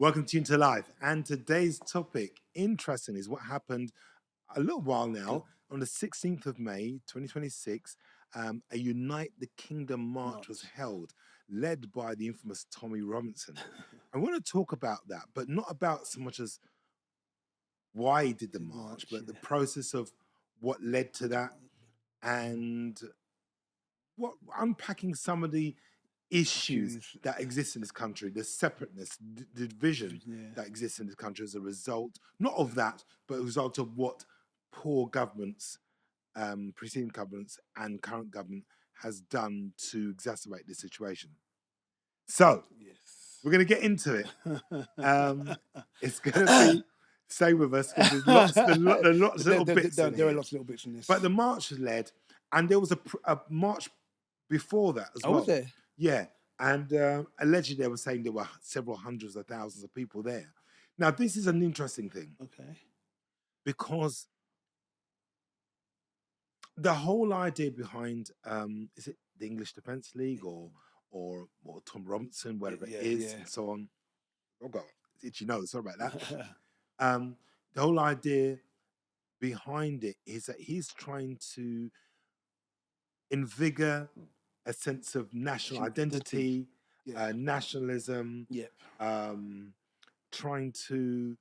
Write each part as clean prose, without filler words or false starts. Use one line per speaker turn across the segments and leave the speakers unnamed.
Welcome to Into Life. And today's topic, interesting, is what happened a little while now on the 16th of May, 2026. A Unite the Kingdom march was held, led by the infamous Tommy Robinson. I want to talk about that, but not about so much as why he did the march, but the process of what led to that and what unpacking some of the issues that exist in this country, the separateness, the division that exists in this country as a result, not of that, but a result of what poor governments, preceding governments and current government has done to exacerbate this situation. So, we're going to get into it. It's going to be, stay with us, because there are lots of little bits in
There are
here.
lots of little bits in this.
But the march was led, and there was a march before that as well.
was there?
Yeah, and allegedly they were saying there were several hundreds of thousands of people there. Now, this is an interesting thing
Okay.
because the whole idea behind is it the English Defence League or Tom Robinson, whatever it is, and so on. Oh God, itchy nose. Sorry about that. The whole idea behind it is that he's trying to invigor a sense of national identity, nationalism, trying to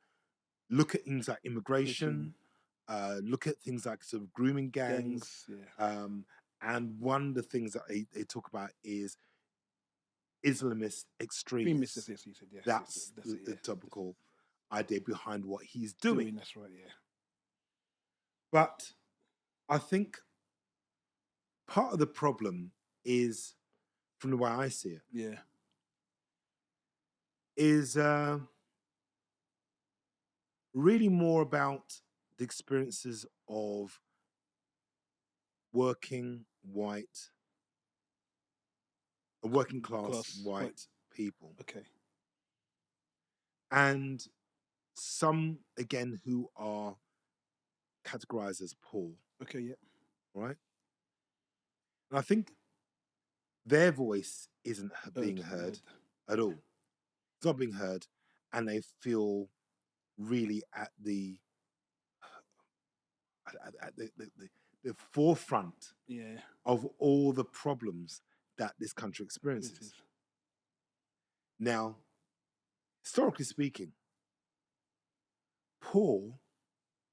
look at things like immigration, look at things like sort of grooming gangs. And one of the things that they talk about is Islamist extremists. That's the typical idea behind what he's doing.
That's right, yeah.
But I think part of the problem is, from the way I see it, is really more about the experiences of working class white people.
Okay.
And some, again, who are categorized as poor.
Okay, yeah.
Right? And I think their voice isn't being heard at all. It's not being heard, and they feel really at the forefront of all the problems that this country experiences. Now, historically speaking, poor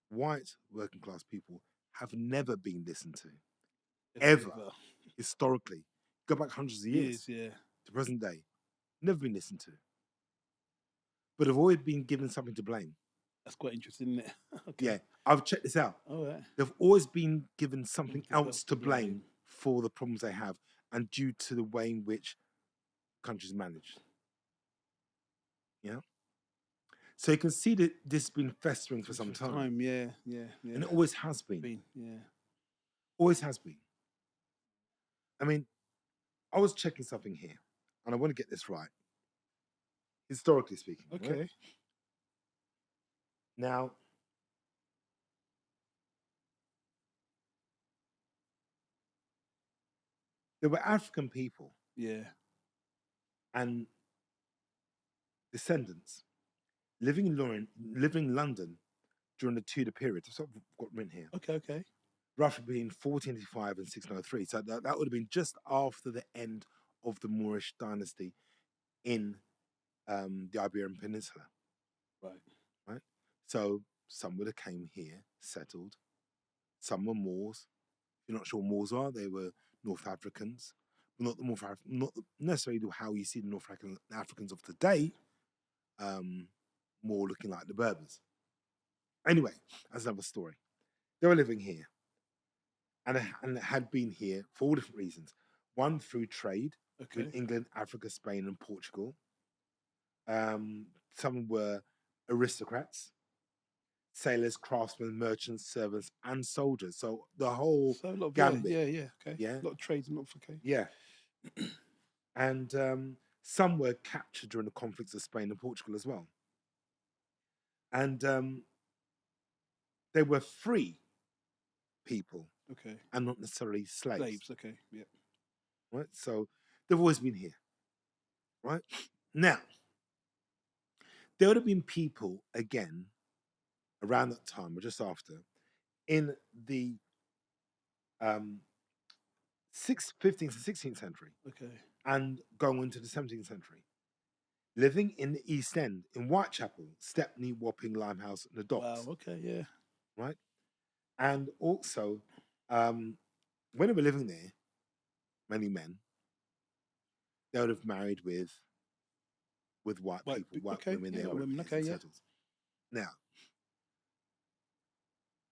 white working class people have never been listened to, ever. Historically, go back hundreds of years to present day, never been listened to, but have always been given something to blame.
That's quite interesting, isn't it?
Okay. Yeah, I've checked this out.
All right.
They've always been given something else to blame for the problems they have, and due to the way in which countries managed. Yeah. So you can see that this has been festering for some time.
Yeah.
And it always has been.
Yeah.
Always has been. I mean, I was checking something here, and I want to get this right. Historically speaking.
Okay.
Right? Now, there were African people.
Yeah.
And descendants living in London during the Tudor period. That's what I've got written here.
Okay.
Roughly between 1485 and 1603. So that would have been just after the end of the Moorish dynasty in the Iberian Peninsula. Right. So some would have came here, settled. Some were Moors. If you're not sure what Moors are, they were North Africans. Not necessarily how you see the North Africans of today, more looking like the Berbers. Anyway, that's another story. They were living here and had been here for all different reasons. One, through trade with England, Africa, Spain, and Portugal. Some were aristocrats, sailors, craftsmen, merchants, servants, and soldiers. So the whole gambit.
Yeah. A lot of trades and okay.
Yeah. And some were captured during the conflicts of Spain and Portugal as well. And they were free people.
Okay.
And not necessarily slaves.
Okay, yeah.
Right? So they've always been here. Right? Now, there would have been people again around that time or just after in the 15th and 16th century
Okay.
and going into the 17th century, living in the East End, in Whitechapel, Stepney, Wapping, Limehouse, and the Docks.
Wow. Okay. Yeah.
Right? And also, when they were living there, many men, they would have married with white people, white
okay.
women,
Yeah,
there
white
were
women. Okay. Yeah.
settled. Now,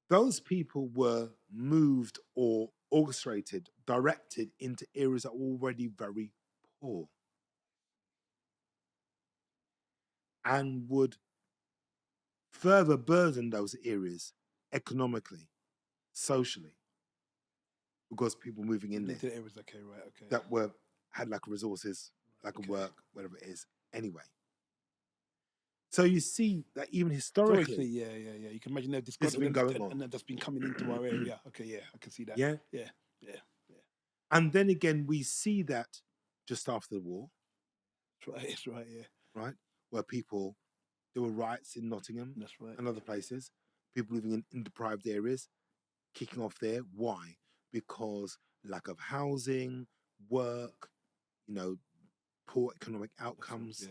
those people were moved or orchestrated, directed into areas that were already very poor and would further burden those areas economically, socially, because people moving in there
Into the areas. Okay. Right. Okay.
that had lack of resources, lack of work, whatever it is. Anyway, so you see that even historically,
yeah. You can imagine they've
this has been
discovered
going on.
and then that's been coming into our area. Okay. Yeah. I can see that.
Yeah.
Yeah.
And then again, we see that just after the war,
That's right. Yeah.
right, where there were riots in Nottingham
That's right.
and other places, people living in deprived areas, kicking off there. Why? Because lack of housing, work, poor economic outcomes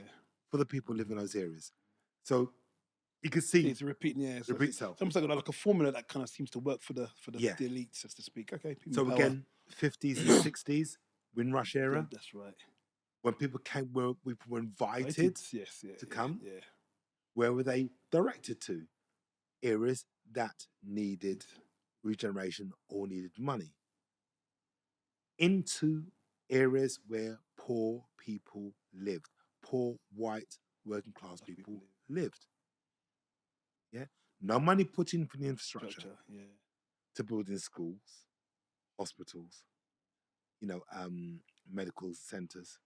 for the people living in those areas. So you can see
it's repeating. Yeah.
repeat itself.
It's almost like a formula that kind of seems to work for the elites, so to speak. Okay.
So again, 50s and 60s, Windrush era.
Yeah, that's right.
When people were invited to come.
Yeah.
Where were they directed to? Areas that needed regeneration or needed money. Into areas where poor people lived. Poor, white, working class people lived. Yeah? No money put in for the infrastructure. To building schools, hospitals, medical centers,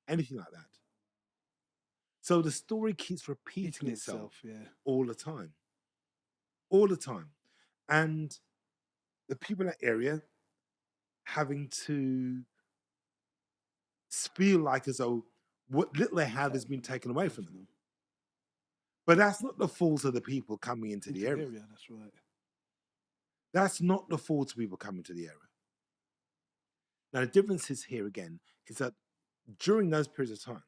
anything like that. So the story keeps repeating itself all the time. All the time. And the people in that area having to feel like as though what little they have has been taken away from them. But that's not the fault of the people coming into the area.
That's right.
That's not the fault of people coming to the area. Now, the difference is here again is that during those periods of time,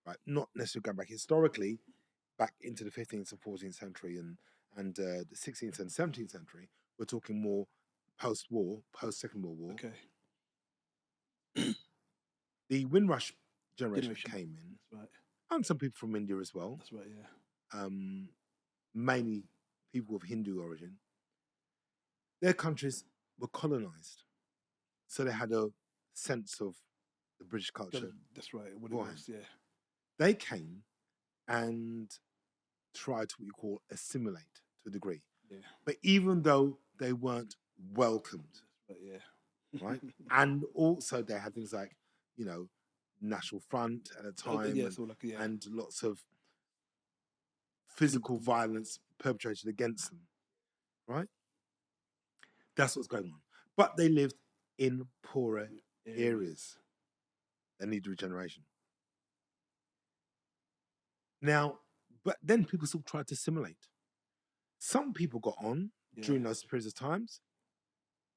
right, not necessarily going back historically, back into the 15th and 14th century and the 16th and 17th century, we're talking more post-war, post-Second World War.
Okay.
The Windrush generation came in.
That's right.
And some people from India as well.
That's right, yeah.
Mainly people of Hindu origin. Their countries were colonized. So they had a sense of the British culture.
That's right, what it was, yeah.
They came and tried to what you call assimilate to a degree.
Yeah.
But even though they weren't welcomed. Right? And also they had things like, National Front at the time and lots of physical violence perpetrated against them. Right? That's what's going on. But they lived in poorer areas that need regeneration. Now, but then people still tried to assimilate. Some people got on during those periods of times.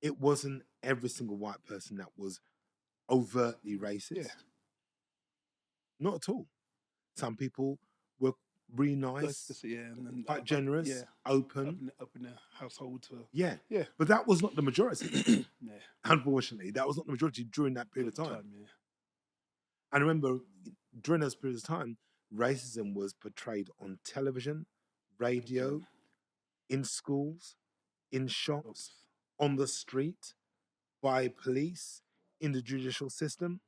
It wasn't every single white person that was overtly racist. Yeah. Not at all. Some people were really nice, and quite generous, open
their household to
yeah. But that was not the majority. Unfortunately, that was not the majority during that period of time. And remember, during those periods of time, racism was portrayed on television, radio, in schools, in shops, on the street, by police, in the judicial system.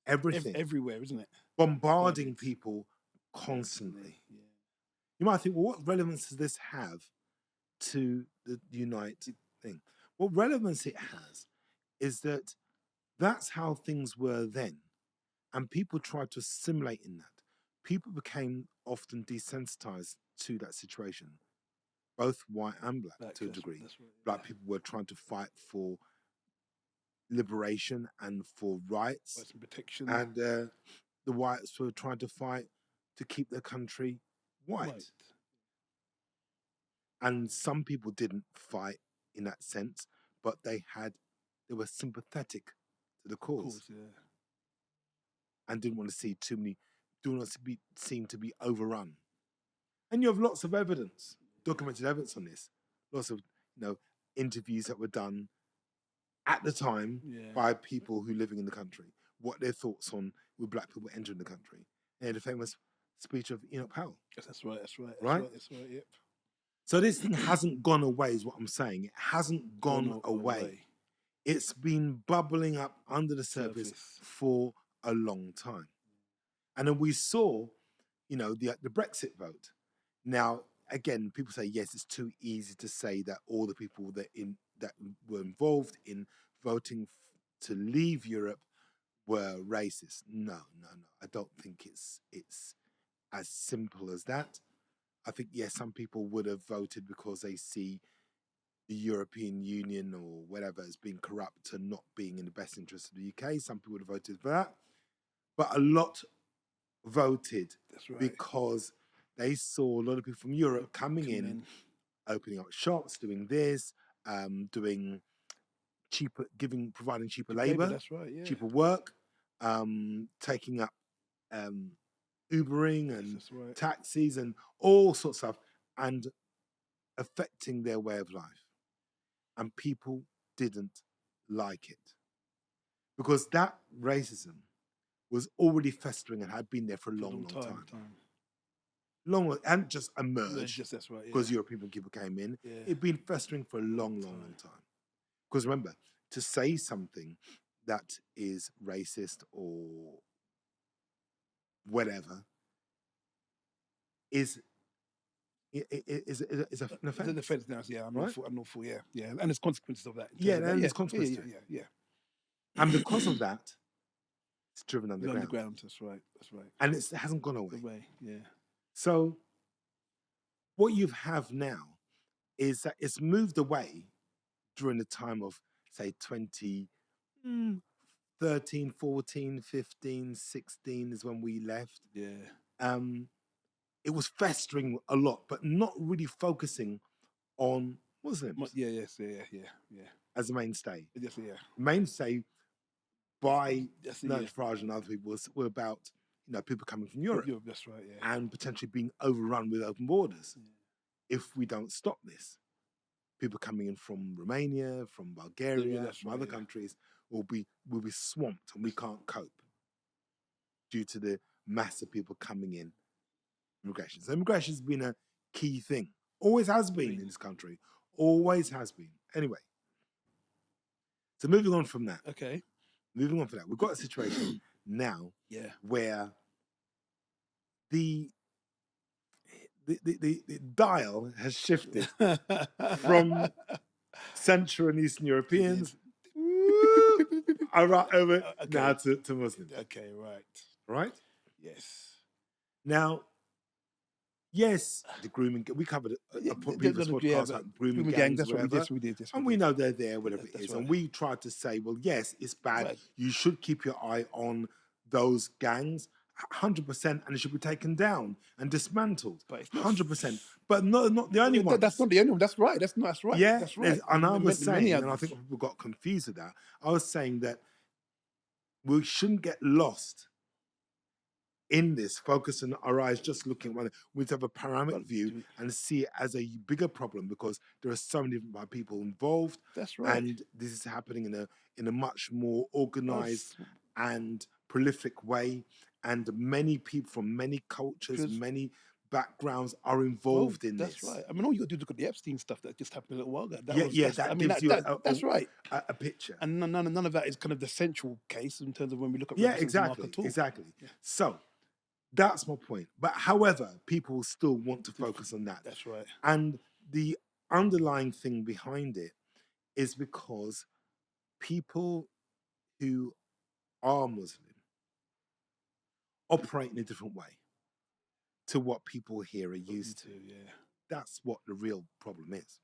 Everything.
Everywhere, isn't it?
Bombarding people constantly. Yeah. You might think, well, what relevance does this have to the Unite thing? What relevance it has is that that's how things were then. And people tried to assimilate in that. People became often desensitized to that situation, both white and black to a degree. Black people were trying to fight for liberation and for rights
and protection.
And the whites were trying to fight to keep their country white. And some people didn't fight in that sense, but they were sympathetic to the cause. And didn't want to see seem to be overrun. And you have lots of evidence, documented evidence on this. Lots of interviews that were done at the time by people who living in the country, what their thoughts on with black people entering the country. And the famous speech of Enoch Powell.
That's right.
Right?
Yep.
So this thing hasn't gone away, is what I'm saying. It hasn't gone away. It's been bubbling up under the surface for a long time. And then we saw, the Brexit vote. Now, again, people say, yes, it's too easy to say that all the people that were involved in voting to leave Europe were racist. No. I don't think it's as simple as that. I think, yes, some people would have voted because they see the European Union or whatever as being corrupt and not being in the best interest of the UK. Some people would have voted for that. But a lot voted because they saw a lot of people from Europe coming in, opening up shops, doing this, doing providing cheaper labor, cheaper work, taking up Ubering and taxis and all sorts of stuff, and affecting their way of life. And people didn't like it because that racism was already festering and had been there for a long time. Long, and just emerged because European people came in. Yeah. It'd been festering for a long time. Because remember, to say something that is racist or whatever is an offense.
It's an offense now, I'm not for, yeah. And there's consequences of that.
There's consequences.
Yeah.
And because of that, it's driven underground.
That's right.
And it hasn't gone away.
Yeah.
So what you have now is that it's moved away during the time of, say, 2013, 14, 15, 16 is when we left.
Yeah.
It was festering a lot, but not really focusing on Muslims.
Yeah.
As the mainstay.
Yes, yeah.
Mainstay by Nigel Farage and other people were about people coming from Europe.
That's right, yeah.
And potentially being overrun with open borders. Yeah. If we don't stop this, people coming in from Romania, from Bulgaria, from other countries will be swamped, and we can't cope due to the mass of people coming in. Immigration. So immigration has been a key thing. Always has been in this country. Always has been. Anyway. So moving on from that.
Okay.
Moving on from that. We've got a situation now where the dial has shifted from Central and Eastern Europeans over now to Muslims.
Okay, right.
Right?
Yes.
Now, yes, the grooming, we covered a previous podcast about grooming gangs,
that's
whatever,
what we did.
and we know they're there, whatever it is. Right. And we tried to say, well, yes, it's bad. Right. You should keep your eye on those gangs, 100%, and it should be taken down and dismantled, 100%. But not the only one.
That's not the only one. That's right. That's right.
Yeah,
that's right.
And I was saying, and I think people got confused with that. I was saying that we shouldn't get lost in this, focusing our eyes just looking at one. We have a panoramic view and see it as a bigger problem because there are so many different people involved.
That's right.
And this is happening in a much more organized and prolific way. And many people from many cultures, many backgrounds are involved in this.
That's right. I mean, all you got to do is look at the Epstein stuff that just happened a little while ago.
That's
right.
A picture.
And none of that is kind of the central case in terms of when we look at
exactly. Yeah. So that's my point. But however, people still want to focus on that.
That's right.
And the underlying thing behind it is because people who are Muslim operate in a different way to what people here are used to.
Yeah.
That's what the real problem is.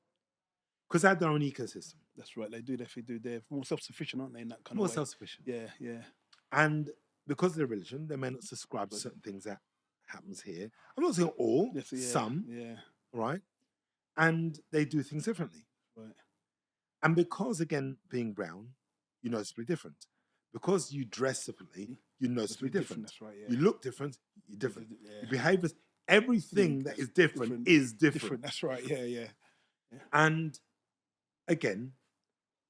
Because they have their own ecosystem.
That's right. They do. They're more self-sufficient, aren't they, in that kind of way?
More self-sufficient.
Yeah.
And because of their religion, they may not subscribe to certain things that happens here. I'm not saying all,
Yes, yeah,
some,
yeah,
right? And they do things differently.
right.
And because, again, being brown, you're noticeably different. Because you dress differently, you're noticeably different.
That's right. Yeah.
You look different, you're different.
Yeah.
Your behaviors, everything that is different is different.
That's right. Yeah, yeah.
And again,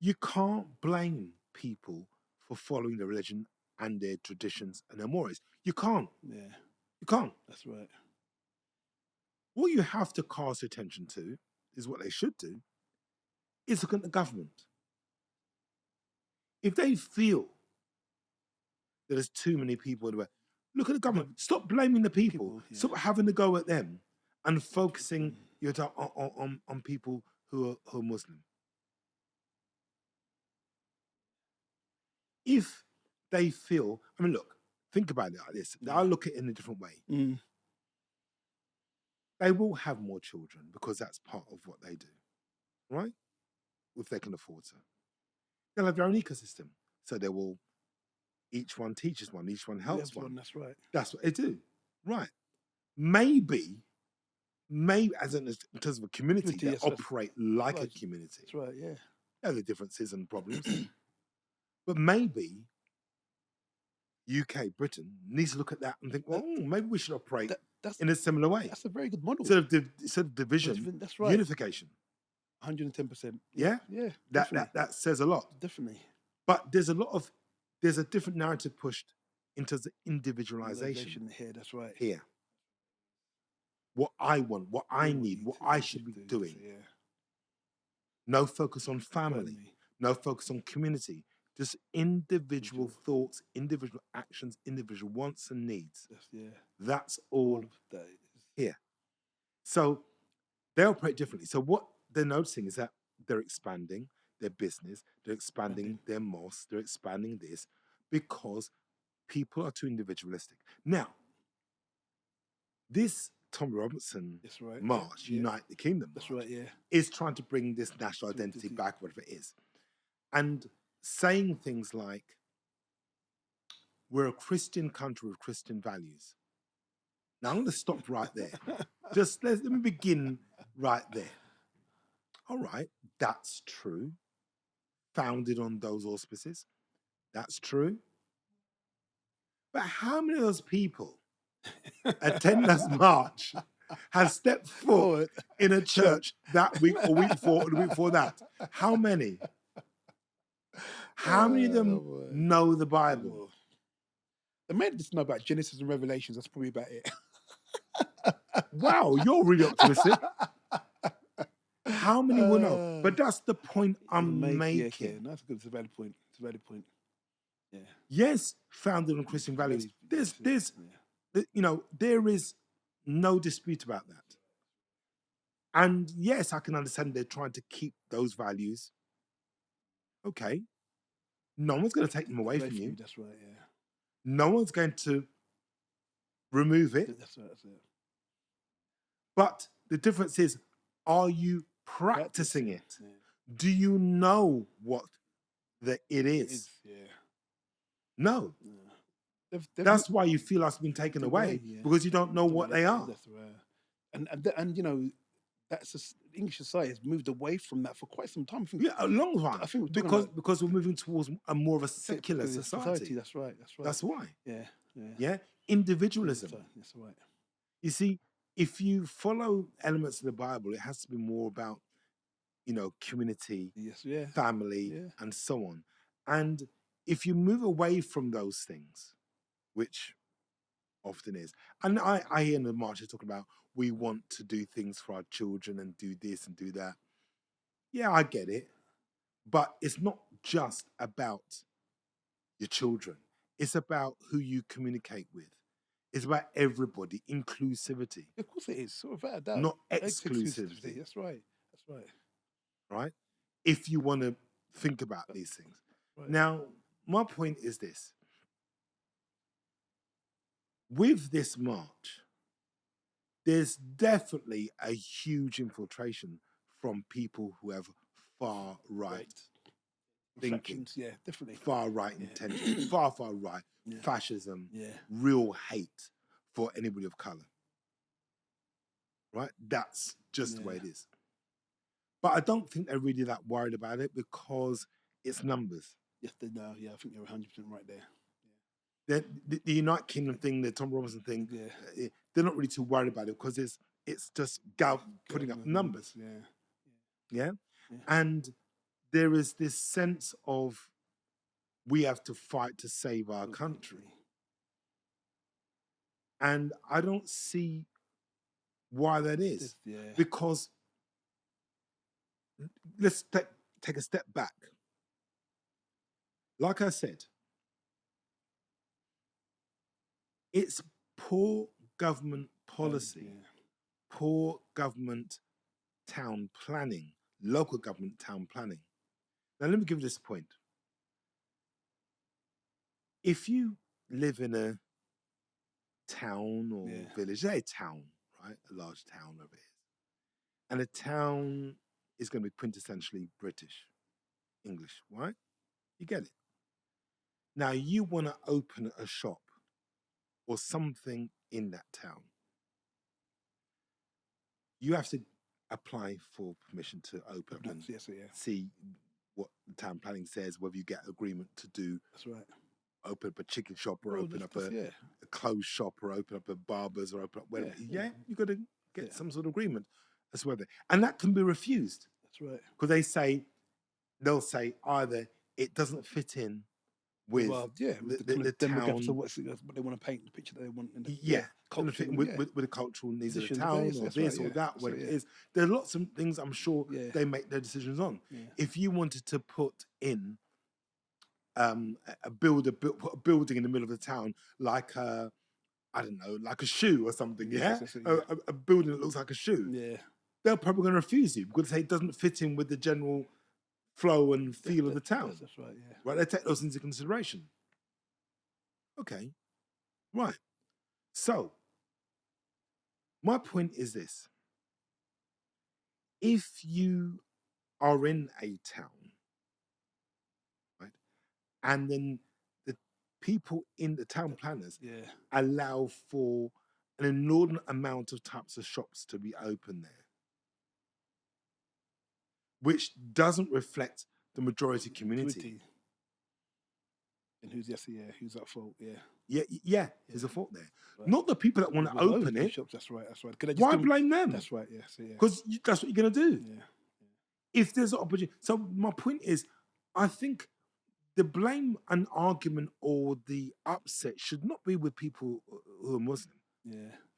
you can't blame people for following their religion and their traditions and their mores. You can't.
Yeah.
You can't.
That's right.
What you have to cast attention to is what they should do, is look at the government. If they feel that there's too many people in the way, look at the government. Stop blaming the people.
Yeah.
Stop having to go at them and focusing your time on people who are Muslim. If they feel, I mean, look, think about it like this. I'll look at it in a different way.
Mm.
They will have more children because that's part of what they do, right? If they can afford to. They'll have their own ecosystem. So they will, each one teaches one, each one helps one.
That's right.
That's what they do. Right. Maybe as in terms of a community, they operate like a community.
That's right, yeah.
There are the differences and problems. But maybe UK, Britain, needs to look at that and think, well, maybe we should operate in a similar way.
That's a very good model.
Instead of division,
that's right.
Unification.
110%.
Yeah?
Yeah.
That says a lot.
Definitely.
But there's a different narrative pushed in terms of individualization.
Here, that's right.
Here. What I want, what I need, what I should be doing.
Yeah.
No focus on family. No focus on community. Just individual thoughts, individual actions, individual wants and needs. That's all here. So they operate differently. So what they're noticing is that they're expanding their business, they're expanding their mosques, they're expanding this because people are too individualistic. Now, this Tommy Robinson march, Unite the Kingdom march, is trying to bring this national identity back, whatever it is. And saying things like, we're a Christian country with Christian values. Now, I'm going to stop right there. Just let me begin right there. All right, that's true. Founded on those auspices. That's true. But how many of those people attend this march have stepped forward in a church that week or week before or the week before that? How many? How many of them know the Bible?
They might just know about Genesis and Revelations. That's probably about it.
Wow, you're really optimistic. How many will know? But that's the point I'm making.
Yeah, that's good. It's a valid point. It's a valid point. Yeah.
Yes, founded on Christian values. There is no dispute about that. And yes, I can understand they're trying to keep those values. Okay. No one's going to take them away from you.
That's right, yeah.
No one's going to remove it.
That's right, that's it.
But the difference is, are you practicing it? Yeah. Do you know what it is? Yeah. No. Yeah. That's why you feel like it's been taken away, because you don't know what they are.
That's right. And you know, English society has moved away from that for quite some time.
A long time. I think because we're moving towards a more of a secular society.
That's right.
That's why.
Yeah.
Individualism.
That's right.
You see, if you follow elements of the Bible, it has to be more about, community, family, and so on. And if you move away from those things, which often is, and I hear in the marches talking about, we want to do things for our children and do this and do that. Yeah, I get it. But it's not just about your children. It's about who you communicate with. It's about everybody, inclusivity.
Of course it is, without a doubt.
Not exclusivity.
That's right.
Right? If you want to think about these things. Right. Now, my point is this. With this march, there's definitely a huge infiltration from people who have far right thinking.
Yeah, definitely.
Far right intention, far right, fascism, real hate for anybody of color. Right? That's just the way
Yeah.
it is. But I don't think they're really that worried about it because it's numbers.
Yes, they know. Yeah, I think you're 100% right there.
The United Kingdom thing, the Tom Robinson thing,
Yeah.
they're not really too worried about it because it's just putting up numbers.
Yeah.
Yeah?
Yeah.
And there is this sense of we have to fight to save our country. And I don't see why that is.
Yeah.
Because let's take a step back. Like I said, it's poor government policy,
Yeah.
poor government town planning, local government town planning. Now, let me give you this point. If you live in a town or village, say a town, right? A large town over here. And a town is going to be quintessentially British, English, right? You get it. Now, you want to open a shop or something in that town. You have to apply for permission to open up and see what the town planning says, whether you get agreement to do.
That's right.
Open up a chicken shop or open up a clothes shop or open up a barber's or open up whatever. Yeah, you got to get some sort of agreement as well. And that can be refused.
That's right.
Because they'll say either it doesn't fit in with the town.
So what they want to paint, the picture they want.
With the cultural needs of the town or this or that, whatever it is. There are lots of things I'm sure they make their decisions on.
Yeah.
If you wanted to put in a building in the middle of the town, like I don't know, like a shoe or something, a building that looks like a shoe, they're probably going to refuse you because they say it doesn't fit in with the general flow and feel of the town.
That's right, yeah.
Right, they take those into consideration. Okay, right. So, my point is this. If you are in a town, right, and then the people in the town planners allow for an inordinate amount of types of shops to be open there, which doesn't reflect the majority community.
And who's at fault?
There's a fault there. Right. Not the people that want to open it.
Shops, that's right.
Why blame them?
That's right.
Because that's what you're going to do. If there's an opportunity. So my point is, I think the blame and argument or the upset should not be with people who are Muslim,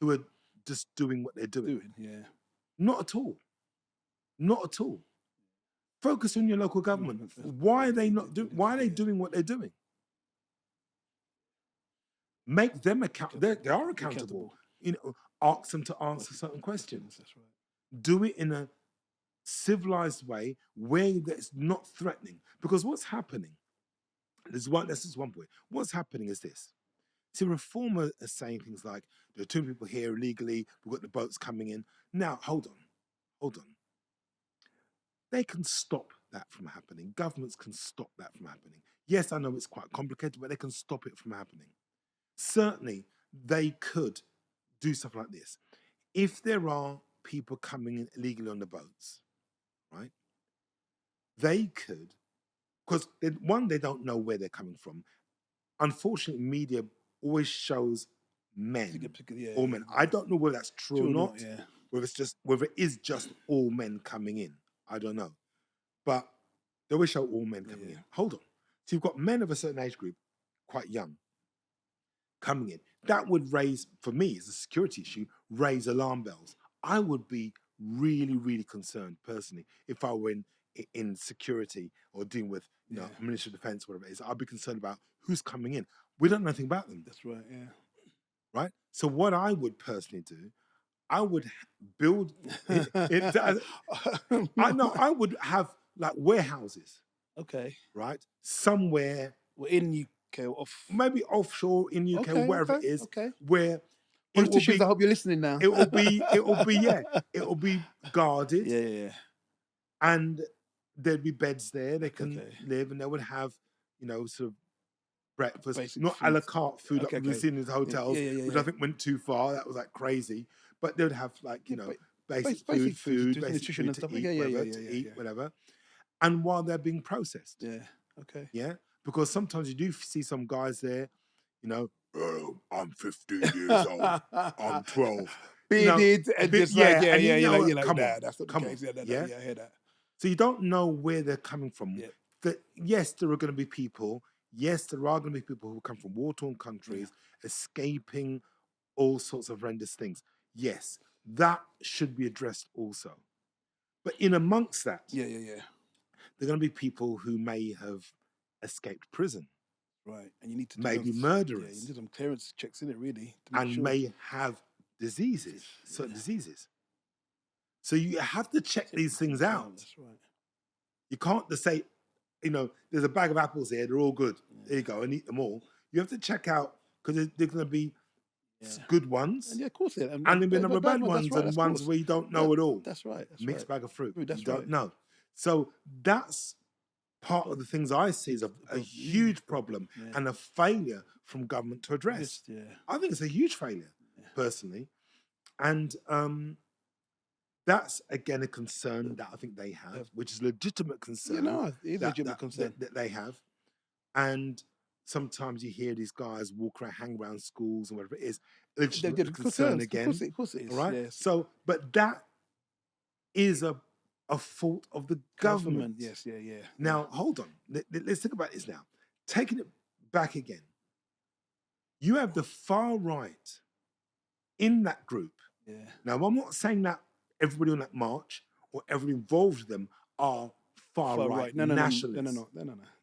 who are just doing what they're doing. Not at all. Not at all. Focus on your local government. Why are they why are they doing what they're doing? Make them accountable. They are accountable. Ask them to answer certain questions.
That's right.
Do it in a civilized way where that's not threatening. Because what's happening, this is one point. What's happening is this. See, reformers are saying things like, there are 2 people here illegally, we've got the boats coming in. Now, hold on. They can stop that from happening. Governments can stop that from happening. Yes, I know it's quite complicated, but they can stop it from happening. Certainly, they could do stuff like this. If there are people coming in illegally on the boats, right, they could, because they don't know where they're coming from. Unfortunately, media always shows men, all men. I don't know whether that's true or not, whether it is just all men coming in. I don't know. But they always show all men coming in. Hold on. So you've got men of a certain age group, quite young, coming in. That would raise, for me, as a security issue, raise alarm bells. I would be really, really concerned, personally, if I were in security or dealing with Ministry of Defense, whatever it is. I'd be concerned about who's coming in. We don't know anything about them.
That's right,
Right? So what I would personally do, I would build I would have like warehouses.
Okay.
Right? Somewhere.
Well, in UK or
maybe offshore in UK, wherever it is.
Okay.
Where
politicians, I hope you're listening now.
It will be guarded.
Yeah.
And there'd be beds there, they can live, and they would have, sort of breakfast,
Basic
not a la
food.
carte food
Okay,
like we've
okay.
seen in the hotels, which I
Yeah.
think went too far. That was like crazy. But they would have like,
Yeah,
basic
basic food,
basic
nutrition
food
and
to
stuff.
eat, whatever. And while they're being processed,
Yeah. Okay.
yeah, because sometimes you do see some guys there, oh, I'm 15 years old, I'm 12,
Bearded and just like,
yeah, and
you're like,
come on,
nah, that's not the
come on,
case. Yeah, no,
yeah.
I hear that.
So you don't know where they're coming from.
Yeah.
That yes, there are going to be people. Yes, there are going to be people who come from war-torn
Yeah.
countries, escaping all sorts of horrendous things. Yes, that should be addressed also. But in amongst that,
Yeah.
there are going to be people who may have escaped prison,
Right. And you need to do
maybe
those,
murderers,
yeah, you need some clearance checks in it, really, to make
and
sure.
may have diseases, certain
Yeah.
diseases. So you have to check these things out.
That's right.
You can't just say, there's a bag of apples here, they're all good. There you go, and eat them all. You have to check out, because they're going to be good ones,
And yeah, of course. Yeah.
and there'll be the bad ones, and ones where you don't know at all.
That's right. That's
Mixed
right.
bag of fruit.
That's
You don't
right.
know. So that's part of the things I see as a huge problem and a failure from government to address.
Yeah.
I think it's a huge failure, personally. And that's, again, a concern that I think they have, which is a legitimate concern.
It is a legitimate concern.
That they have. And sometimes you hear these guys walk around, hang around schools and whatever it is. Legitimate concern again.
Of course it is.
All right?
Yes.
So, but that is a fault of the government.
Yes, yeah.
Now, hold on. Let's think about this now. Taking it back again. You have the far right in that group.
Yeah.
Now, I'm not saying that everybody on that march or everybody involved with them are far right nationalists.
No.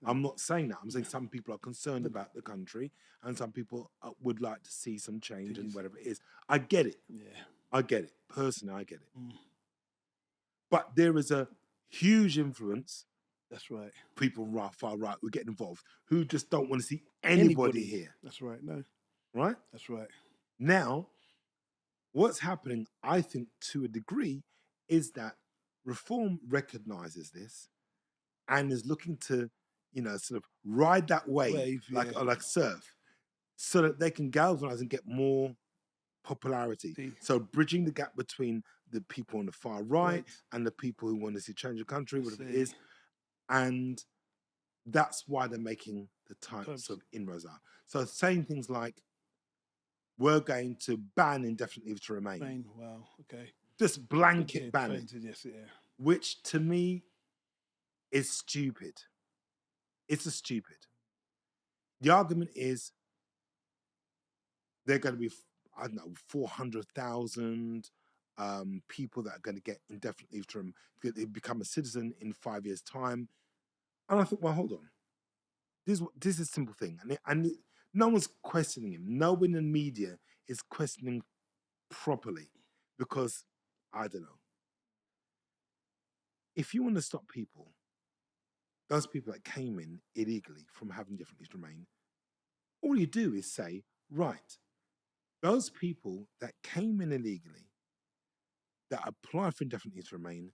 I'm not saying that. I'm saying some people are concerned about the country and some people would like to see some change and whatever it is. I get it.
Yeah.
I get it. Personally, I get it. But there is a huge influence.
That's right.
People far right who get involved, who just don't want to see anybody here.
That's right. No.
Right?
That's right.
Now, what's happening, I think, to a degree, is that Reform recognizes this and is looking to, sort of ride that wave like surf, so that they can galvanize and get more popularity. So bridging the gap between the people on the far right and the people who want to see change the country, whatever it is. And that's why they're making the types of inroads out. So saying things like, we're going to ban indefinite leave to remain.
Wow, okay.
Just blanket banning.
Yes, yeah.
Which to me is stupid. It's stupid. The argument is there are going to be, 400,000 people that are going to get indefinite leave to become a citizen in 5 years' time. And I thought, well, hold on. This is a simple thing. And no one's questioning him. No one in the media is questioning properly because, I don't know. If you want to stop people, those people that came in illegally from having indefinite leave to remain, all you do is say, right, those people that came in illegally, that applied for indefinite leave to remain,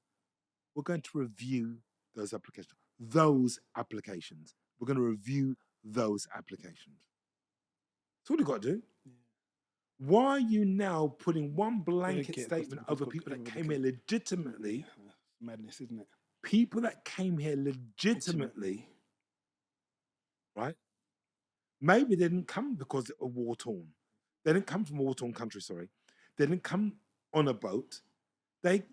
we're going to review those applications. We're going to review those applications. That's all you've got to do. Why are you now putting one blanket statement over people that came here legitimately?
Madness, isn't it?
People that came here legitimately, right? Maybe they didn't come because they were war-torn. They didn't come from a war-torn country, sorry. They didn't come on a boat. They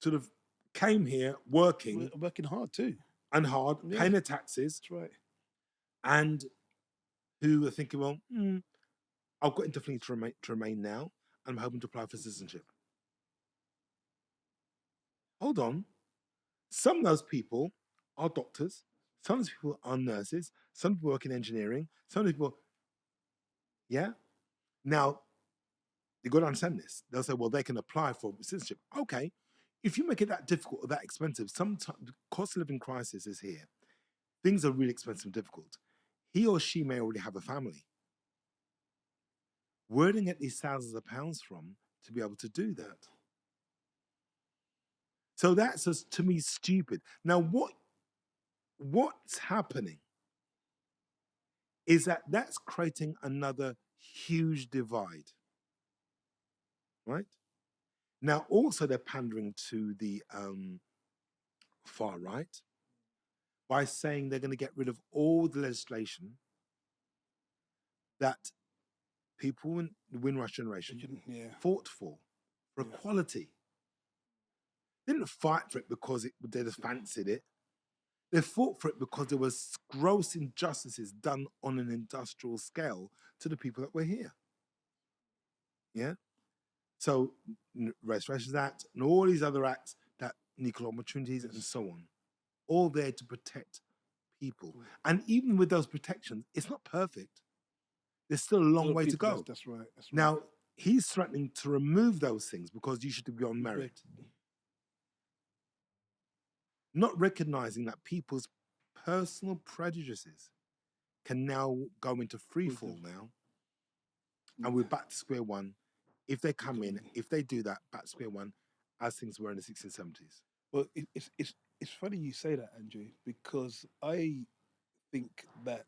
sort of came here working
hard too.
And hard, paying their taxes.
That's right.
And who are thinking, well, I've got indefinite to remain now, and I'm hoping to apply for citizenship. Hold on. Some of those people are doctors. Some of those people are nurses. Some people work in engineering. Some people, Now, you've got to understand this. They'll say, well, they can apply for citizenship. Okay. If you make it that difficult or that expensive, sometimes the cost of living crisis is here. Things are really expensive and difficult. He or she may already have a family. Where do they get these thousands of pounds from to be able to do that? So that's just, to me, stupid. Now, what's happening is that that's creating another huge divide, right? Now, also they're pandering to the far right by saying they're going to get rid of all the legislation that people in the Windrush generation fought for equality. They didn't fight for it because they just fancied it. They fought for it because there was gross injustices done on an industrial scale to the people that were here. Yeah. So, Restoration Act and all these other acts that equal opportunities and so on, all there to protect people. And even with those protections, it's not perfect. There's still a long way to go.
That's right.
Now, he's threatening to remove those things because you should be on merit. Not recognizing that people's personal prejudices can now go into free fall now. And we're back to square one. If they come in, if they do that, back to square one, as things were in the 1670s.
Well, it's funny you say that, Andrew, because I think that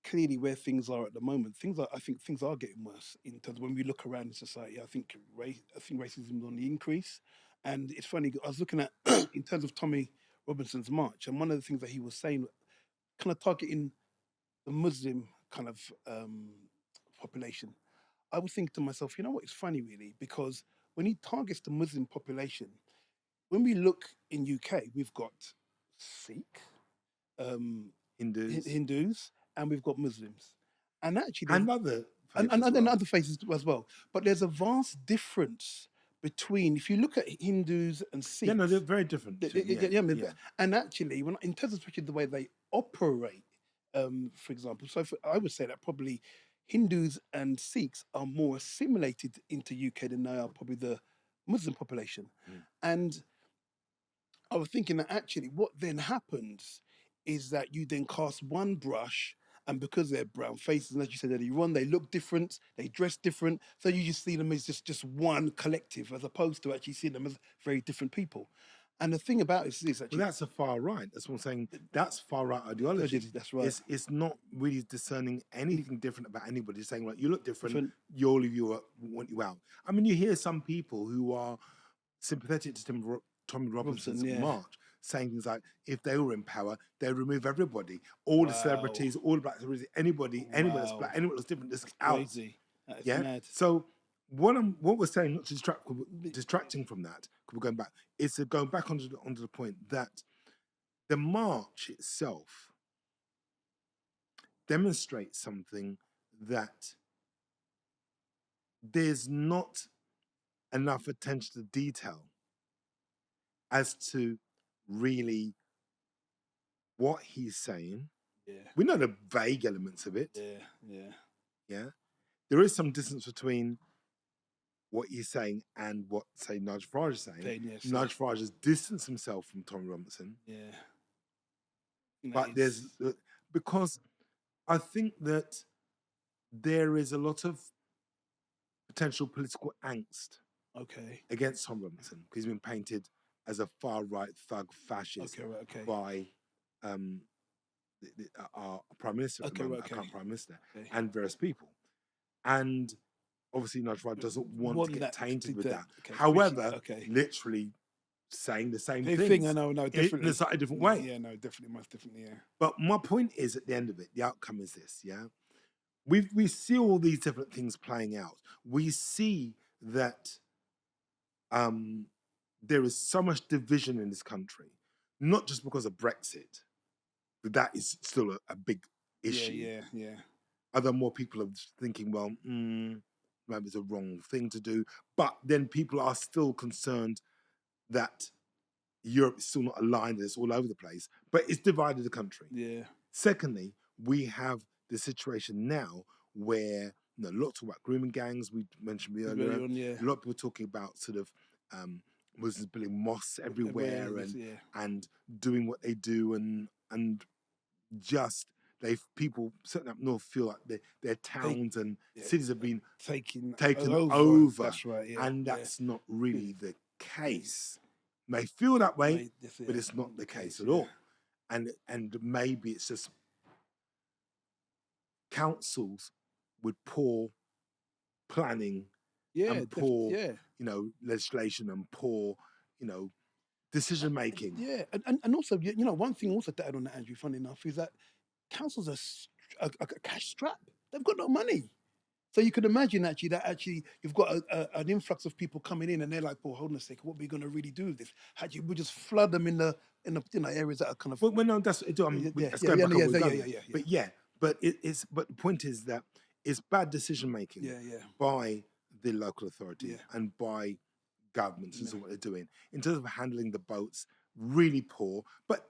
clearly where things are at the moment, I think things are getting worse in terms of when we look around in society. I think racism is on the increase, and it's funny. I was looking at in terms of Tommy Robinson's march, and one of the things that he was saying, kind of targeting the Muslim kind of population. I would think to myself, you know what? It's funny, really, because when he targets the Muslim population, when we look in UK, we've got Sikh, Hindus, and we've got Muslims, and actually,
and other
other faces as well. But there's a vast difference between, if you look at Hindus and Sikhs.
Yeah, no, they're very different.
And actually, when in terms of especially the way they operate, for example, I would say that probably Hindus and Sikhs are more assimilated into UK than they are probably the Muslim population. And I was thinking that actually what then happens is that you then cast one brush, and because they're brown faces, and as you said earlier on, they look different, they dress different, so you just see them as just one collective, as opposed to actually seeing them as very different people. And the thing about it is actually...
Well, that's a far right. That's what I'm saying. That's far right ideology.
That's right.
It's not really discerning anything different about anybody. It's saying, like, you look different, all of you want you out. I mean, you hear some people who are sympathetic to Tommy Robinson's march, saying things like, if they were in power, they'd remove everybody, all the celebrities, all the black celebrities, anybody that's black, anyone that's different, just out.
Crazy. That is mad.
So what we're saying, not to distracting from that, because we're going back, is to go back onto the point that the march itself demonstrates something that there's not enough attention to detail as to really what he's saying. We know the vague elements of it. There is some distance between what he's saying and what, say, Nigel Farage is saying. Nigel Farage has distanced himself from Tommy Robinson. But there's... Because I think that there is a lot of potential political angst against Tom Robinson, because he's been painted as a far-right thug fascist by our Prime Minister at the moment, our current Prime Minister, and various people. And obviously Nigel Farage doesn't want to get tainted with that. However, literally saying the same thing.
I know, definitely.
In a slightly different way.
Yeah, no, definitely, most definitely,
But my point is, at the end of it, the outcome is this, we see all these different things playing out. We see that there is so much division in this country, not just because of Brexit, but that is still a big issue. Other more people are thinking, well, maybe it's a wrong thing to do. But then people are still concerned that Europe is still not aligned, it's all over the place, but it's divided the country. Secondly, we have the situation now where lots about grooming gangs, we mentioned earlier. A lot of people talking about sort of Muslims building mosques everywhere and doing what they do, and just people certainly up north feel like their towns and cities have been taken over.
That's right,
and that's not really the case. May feel that way, but it's not the case at all. And maybe it's just councils with poor planning
Yeah,
and poor,
yeah.
legislation and poor, decision making.
Yeah, and also, one thing also to add on that, Andrew, funny enough, is that councils are a cash strap. They've got no money. So you can imagine actually you've got an influx of people coming in, and they're like, "Well, hold on a second, what are we going to really do with this? We just flood them in the areas that are kind of
Well, no, that's
yeah,
that's going back over we've done.
yeah,
But but the point is that it's bad decision making
yeah, yeah,
by the local authority
yeah,
and by governments
yeah,
is what they're doing in terms of handling the boats. Really poor, but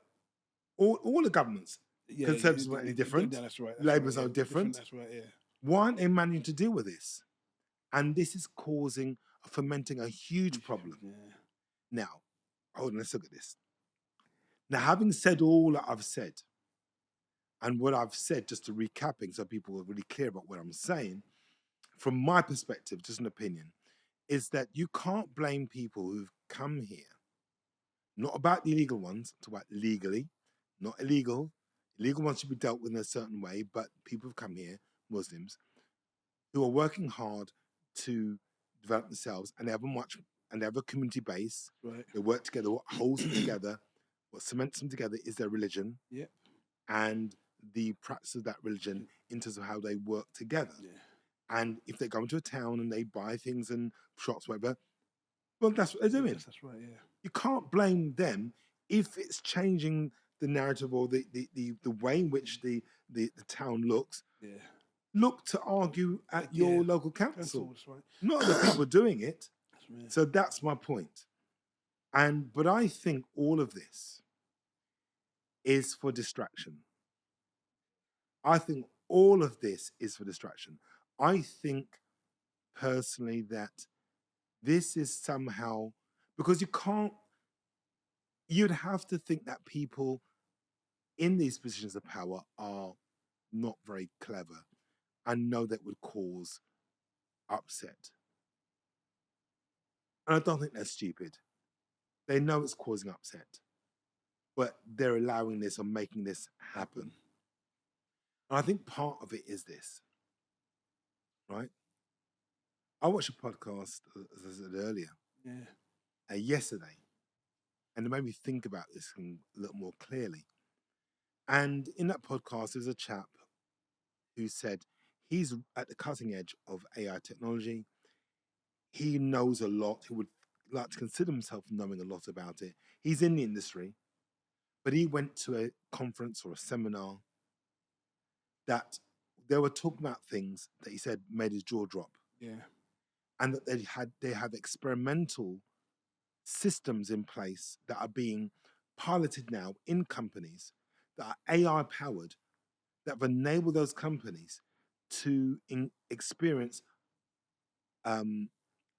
all the governments,
yeah,
Conservatives weren't any different,
That's right. That's right.
Labour's
Yeah,
no different.
That's right. Yeah,
Why aren't they managing to deal with this? And this is fomenting a huge problem.
yeah,
Now, hold on, let's look at this. Now, having said all that I've said, and what I've said, just to recapping so people are really clear about what I'm saying, from my perspective, just an opinion, is that you can't blame people who've come here, not about the illegal ones, talk about legally, not illegal. Illegal ones should be dealt with in a certain way, but people who've come here, Muslims, who are working hard to develop themselves, and they have a community base.
right.
They work together. What holds them together, what cements them together, is their religion
Yeah,
and the practice of that religion in terms of how they work together.
yeah,
And if they go into a town and they buy things and shops, whatever, well, that's what they're doing.
that's right. Yeah,
You can't blame them if it's changing the narrative or the way in which the town looks.
yeah.
Look to argue at
Yeah,
your local
Council,
council,
that's right.
not the people doing it.
That's right.
So that's my point. But I think all of this is for distraction. I think all of this is for distraction. I think personally that this is somehow because you'd have to think that people in these positions of power are not very clever and know that would cause upset. And I don't think they're stupid. They know it's causing upset, but they're allowing this or making this happen. And I think part of it is this, right? I watched a podcast, as I said earlier,
Yeah,
yesterday, and it made me think about this a little more clearly. And in that podcast, there's a chap who said he's at the cutting edge of AI technology. He knows a lot. He would like to consider himself knowing a lot about it. He's in the industry, but he went to a conference or a seminar that they were talking about things that he said made his jaw drop,
yeah,
and that they have experimental systems in place that are being piloted now in companies that are AI powered that have enabled those companies to experience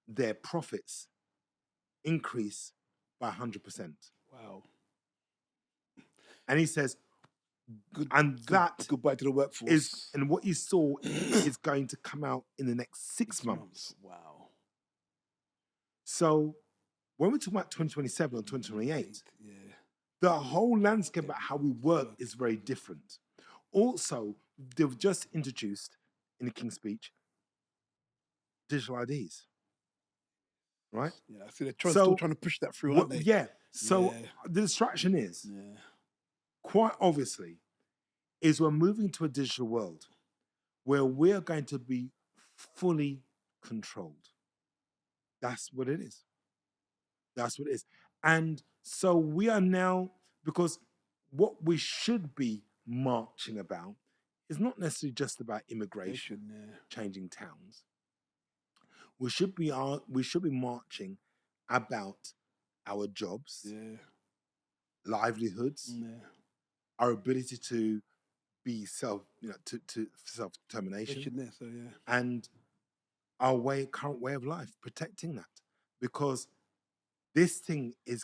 their profits increase by 100%.
wow.
And he says,
Good,
and that
goodbye to the workforce.
is, and what you saw is going to come out in the next 6 months.
Wow.
So when we talk about 2027 or 2028,
Yeah,
the whole landscape about how we work is very different. Also, they've just introduced in the King's Speech digital IDs, right?
yeah. I see they're still trying to push that through, aren't they?
Yeah. So
Yeah.
the distraction is
Yeah,
quite obviously is we're moving to a digital world where we're going to be fully controlled. That's what it is. That's what it is. And so we are now, because what we should be marching about is not necessarily just about immigration,
yeah,
changing towns. We should be marching about our jobs,
yeah,
livelihoods,
yeah.
our ability to be to self-determination,
There, so yeah.
and our current way of life, protecting that. Because this thing is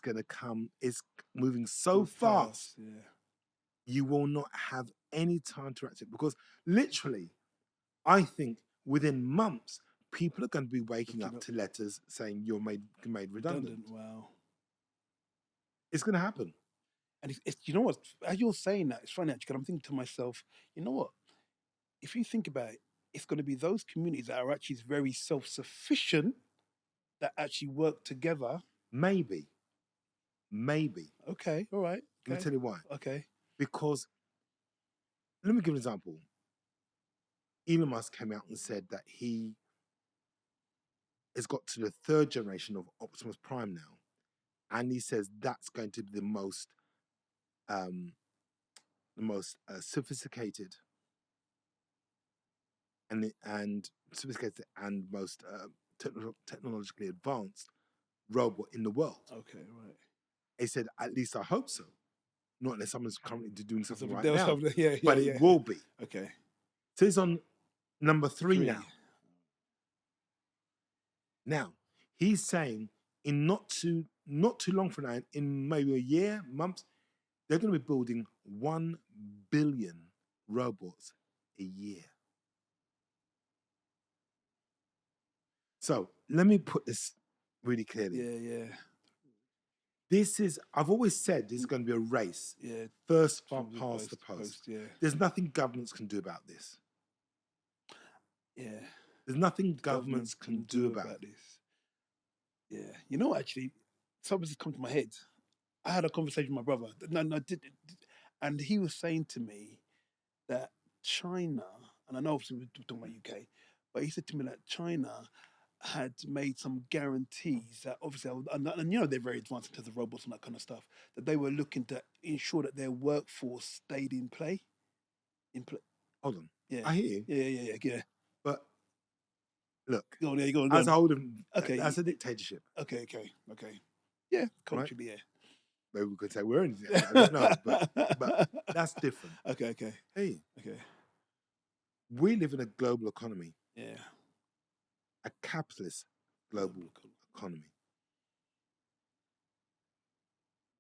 moving so fast,
Yeah.
you will not have any time to react to it. Because literally, I think within months, people are going to be waking up to letters saying you're made redundant.
Wow.
It's going to happen.
And it's you know what? As you're saying that, it's funny actually. 'Cause I'm thinking to myself, you know what? if you think about it, it's going to be those communities that are actually very self-sufficient that actually work together.
Maybe.
Okay, all right.
Let me
Okay,
tell you why.
okay.
Because, let me give an example. Elon Musk came out and said that he has got to the 3rd generation of Optimus Prime now. And he says that's going to be the most sophisticated and sophisticated and most technologically advanced robot in the world.
Okay, right.
He said, at least I hope so. Not unless someone's currently doing something right
There was
now,
something- yeah,
but
yeah.
it will be.
Okay.
So he's on number 3
Three.
now. Now, he's saying in not too long from now, in maybe a year, months, they're going to be building 1 billion robots a year. So let me put this really clearly.
Yeah, yeah,
This is, I've always said this is going to be a race.
yeah.
First
From
past the post.
Yeah,
There's nothing governments can do about this.
yeah.
There's nothing governments can do about it.
this. Yeah, you know, actually, something's come to my head. I had a conversation with my brother. And he was saying to me that China, and I know obviously we're talking about UK, but he said to me that China had made some guarantees that obviously, and you know they're very advanced in terms of robots and that kind of stuff, that they were looking to ensure that their workforce stayed in play.
Hold on.
Yeah.
I hear you.
Yeah.
But look,
Go on, yeah, go on.
as a hold of,
Okay.
that's a dictatorship.
Okay. Yeah, culturally, yeah.
Maybe we could say we're in it. I don't know, but that's different.
Okay.
Hey,
Okay.
we live in a global economy,
Yeah.
a capitalist global economy.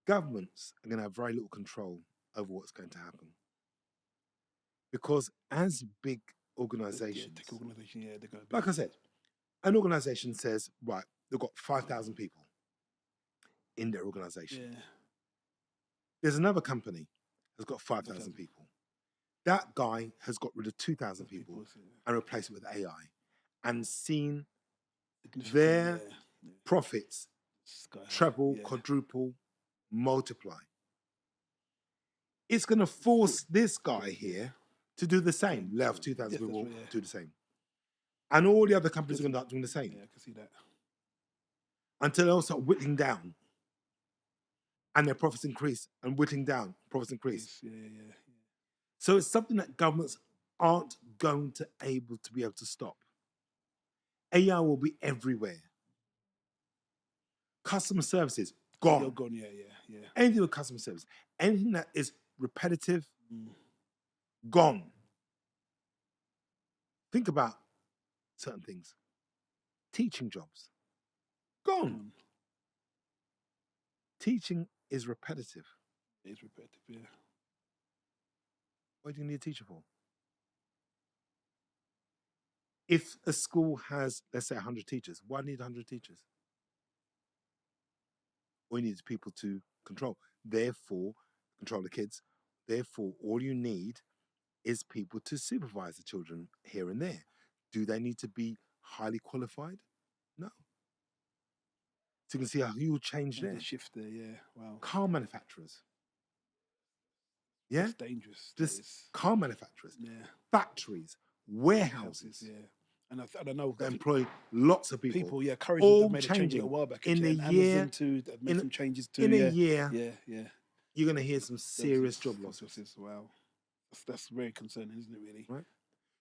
Governments are going to have very little control over what's going to happen. Because as big organizations,
Tech organization, yeah, they're going to be.
like I said, an organization says, right, they've got 5,000 people in their organization.
Yeah.
There's another company that's got 5,000 people. That guy has got rid of 2,000 people and replaced it with AI and seen their profits treble, quadruple, multiply. It's going to force this guy here to do the same. Let off 2,000 people do the same. And all the other companies are going to start doing the same.
Yeah, I can see that.
Until they'll start whittling down. And their profits increase and whittling down, profits increase.
Yeah.
So it's something that governments aren't going to be able to stop. AI will be everywhere. Customer services, gone.
You're gone, yeah.
Anything with customer service, anything that is repetitive, gone. Think about certain things. Teaching jobs, gone. Teaching is repetitive.
It's repetitive, yeah.
What do you need a teacher for? If a school has, let's say, 100 teachers, why need 100 teachers? All you need is people to control. Therefore, control the kids. Therefore, all you need is people to supervise the children here and there. Do they need to be highly qualified? No. So you can see a huge change there.
The shift there, yeah. Wow.
Car manufacturers. Yeah?
That's dangerous.
Just car manufacturers.
Yeah.
Factories, warehouses.
Yeah. And I don't know.
They employ lots of people.
Yeah. Courage
all
made
changing
a change a while back.
in a
Amazon
year.
too, made some changes too.
In a year,
Yeah.
You're going to hear some serious job losses.
Wow. That's very concerning, isn't it, really?
Right.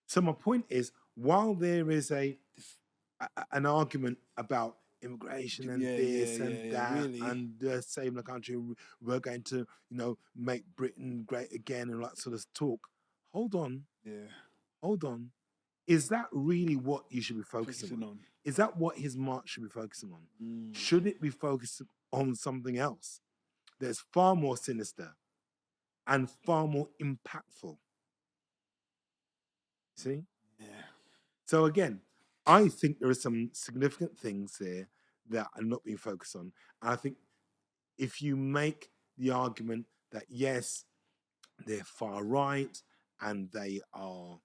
So my point is, while there is an argument about immigration and this and that, really? And saving the country, we're going to, make Britain great again and all that sort of talk. Hold on.
Yeah.
Hold on. Is that really what you should be focusing on? Is that what his march should be focusing on? Should it be focused on something else that's far more sinister and far more impactful? See?
Yeah.
So again, I think there are some significant things there that are not being focused on. And I think if you make the argument that yes, they're far right and they are,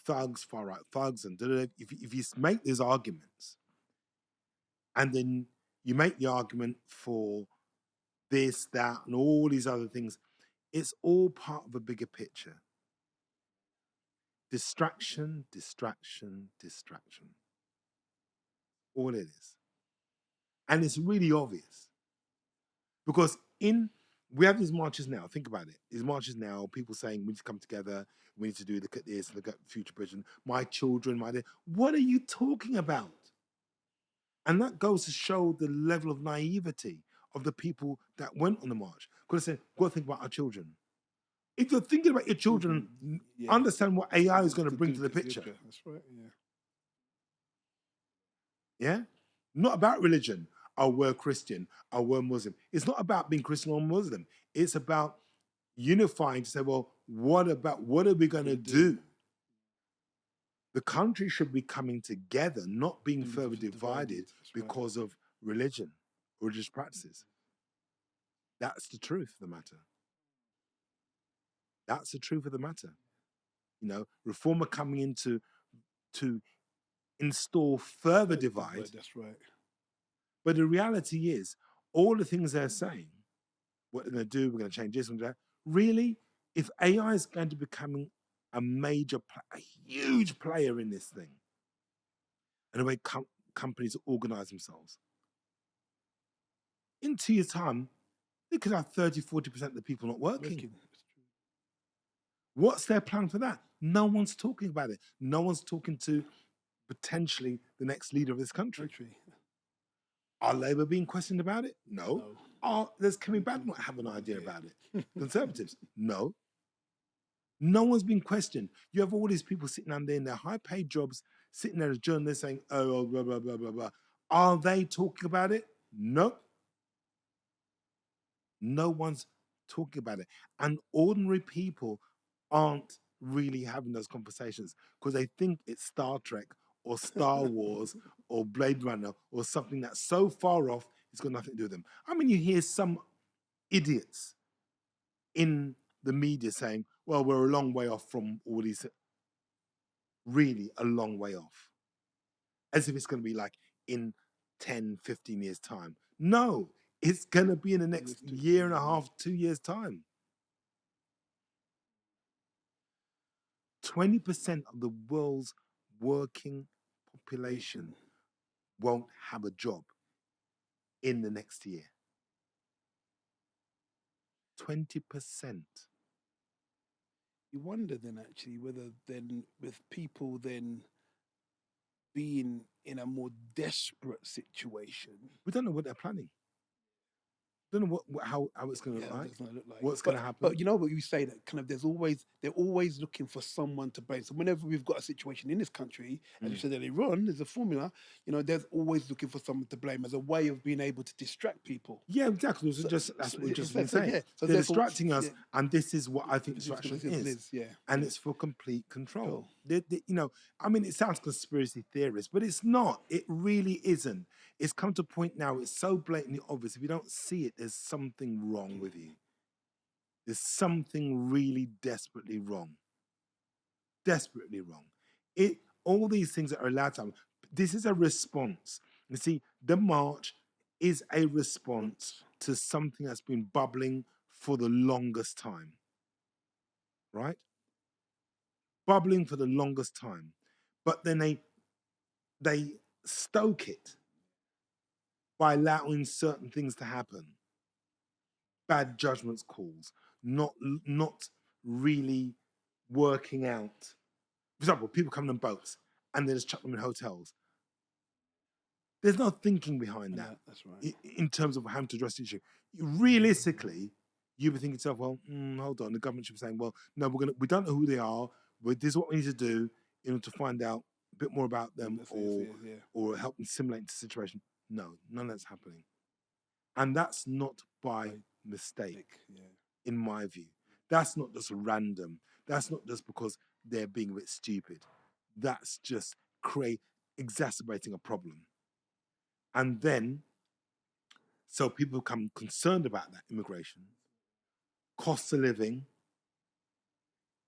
thugs, far right thugs, and da-da-da. If you make these arguments, and then you make the argument for this, that, and all these other things, it's all part of a bigger picture. Distraction, distraction, distraction. All it is. And it's really obvious. Because we have these marches now, think about it. These marches now, people saying we need to come together, we need to look at this, look at future vision, my children, what are you talking about? And that goes to show the level of naivety of the people that went on the march. Because they said, got to think about our children. If you're thinking about your children, understand what AI is going to bring to the picture.
That's right,
Yeah? Not about religion. Oh, we're Christian. Oh, we're Muslim. It's not about being Christian or Muslim. It's about unifying to say, well, what are we going to do? The country should be coming together, not being further divided because of religion, religious practices. That's the truth of the matter. That's the truth of the matter. Reform are coming in to install further divide.
That's right.
But the reality is, all the things they're saying, what they're going to do, we're going to change this and that. Really, if AI is going to be becoming a huge player in this thing, and the way companies organize themselves, in 2 years' time, they could have 30, 40% of the people not working. What's their plan for that? No one's talking about it. No one's talking to potentially the next leader of this country. Are Labour being questioned about it? No. Does Kemi Badenoch have an idea about it? Conservatives? No. No one's been questioned. You have all these people sitting down there in their high-paid jobs, sitting there as journalists saying, oh, blah, blah, blah, blah, blah. Are they talking about it? No. No one's talking about it. And ordinary people aren't really having those conversations because they think it's Star Trek or Star Wars or Blade Runner or something that's so far off, it's got nothing to do with them. I mean, you hear some idiots in the media saying, well, we're a long way off from all these, really a long way off. As if it's going to be like in 10, 15 years' time. No, it's going to be in the next year and a half, 2 years' time. 20% of the world's working population won't have a job in the next year. 20%.
You wonder then actually whether then with people then being in a more desperate situation.
We don't know what they're planning. Don't know how it's going to look like. What's going to happen?
But you know what you say, that kind of they're always looking for someone to blame. So whenever we've got a situation in this country, as you said earlier on, there's a formula. There's always looking for someone to blame as a way of being able to distract people.
Yeah, exactly. That's what we've just been saying. So they're distracting us, and this is what I think distraction is.
Yeah.
And it's for complete control. I mean, it sounds conspiracy theorist, but it's not. It really isn't. It's come to a point now, it's so blatantly obvious. If you don't see it, there's something wrong with you. There's something really desperately wrong. Desperately wrong. All these things that are allowed to happen, this is a response. You see, the march is a response to something that's been bubbling for the longest time. Right? Bubbling for the longest time. But then they stoke it by allowing certain things to happen. Bad judgments calls, not really working out. For example, people coming on boats and they just chuck them in hotels. There's no thinking behind that.
That's right.
In terms of how to address the issue. Realistically, you would think to yourself, well, hold on, the government should be saying, well, no, we don't know who they are, but this is what we need to do in order to find out a bit more about them or help them simulate the situation. No, none of that's happening. And that's not by mistake, in my view. That's not just random. That's not just because they're being a bit stupid. That's just exacerbating a problem. And then, so people become concerned about that immigration, cost of living,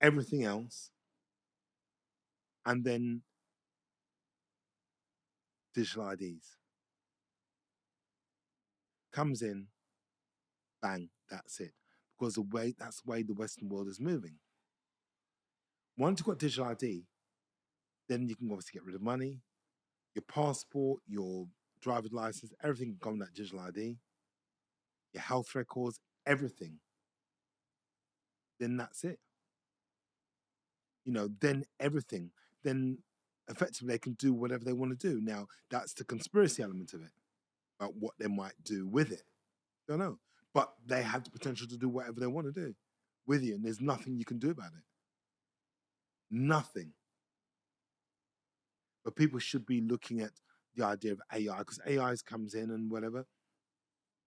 everything else. And then digital IDs comes in, bang, that's it. Because that's the way the Western world is moving. Once you've got digital ID, then you can obviously get rid of money, your passport, your driver's license, everything can go on that digital ID, your health records, everything. Then that's it. Then everything. Then effectively they can do whatever they want to do. Now, that's the conspiracy element of it, about what they might do with it. Don't know. But they have the potential to do whatever they want to do with you, and there's nothing you can do about it. Nothing. But people should be looking at the idea of AI, because AI comes in and whatever.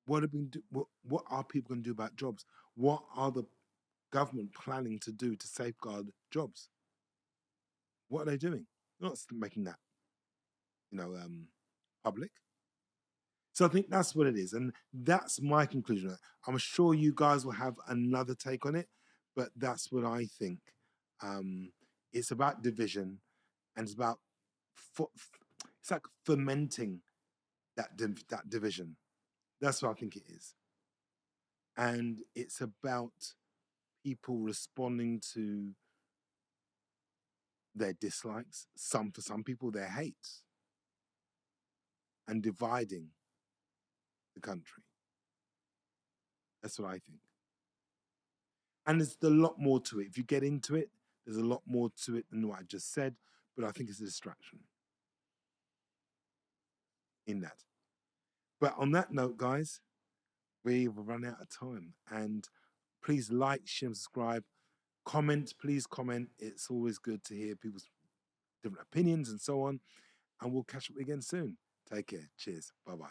What are people going to do about jobs? What are the government planning to do to safeguard jobs? What are they doing? They're not making that, public. So I think that's what it is, and that's my conclusion. I'm sure you guys will have another take on it, but that's what I think. Um, it's about division, and it's about it's like fermenting that division. That's what I think it is, and it's about people responding to their dislikes, for some people their hates, and dividing the country. That's what I think. And there's a lot more to it. If you get into it, there's a lot more to it than what I just said, but I think it's a distraction in that. But on that note, guys, we've run out of time. And please like, share, and subscribe. Comment, please comment. It's always good to hear people's different opinions and so on. And we'll catch up again soon. Take care. Cheers. Bye-bye.